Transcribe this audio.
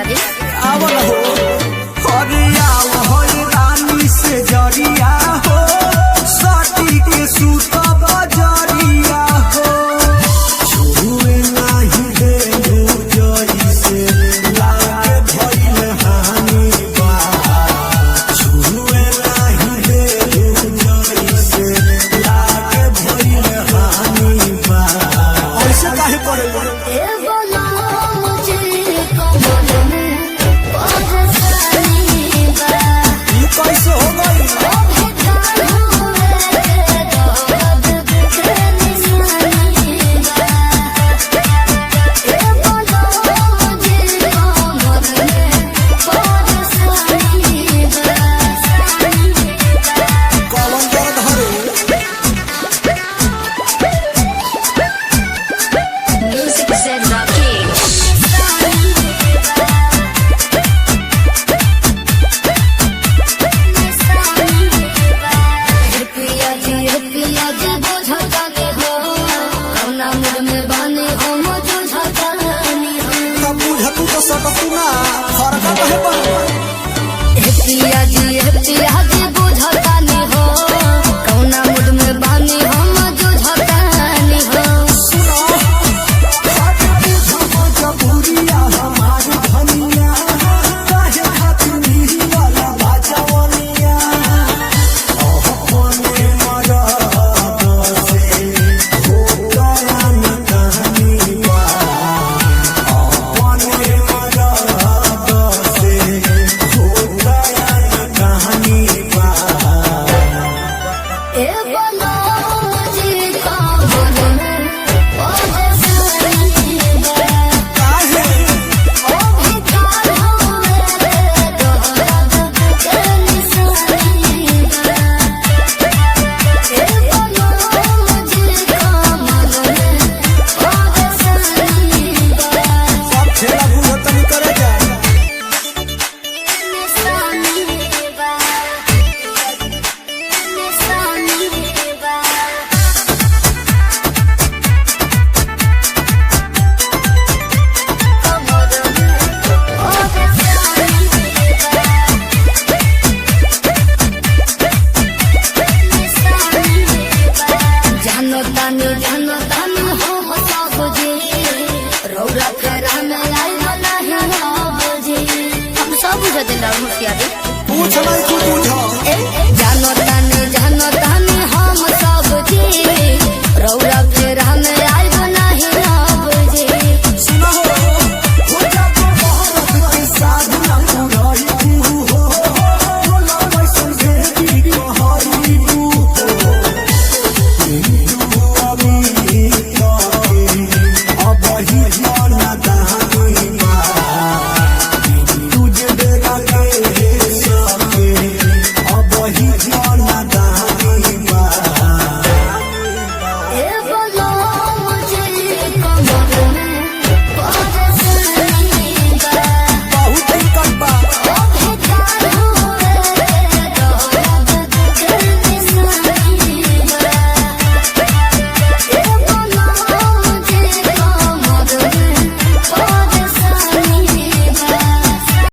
मुखिया जी। आवल हो हरिया होई रानी से जरिया हो साटी के सूत बजरिया हो छुए नाही दे जई से लागे भइल हानि बा छुए नाही दे जई से लागे भइल हानि बा ऐसे काहे करे कैसे हो गई मुखिया जी पूछ नहीं तू बुझा जानो तानी हम सब जी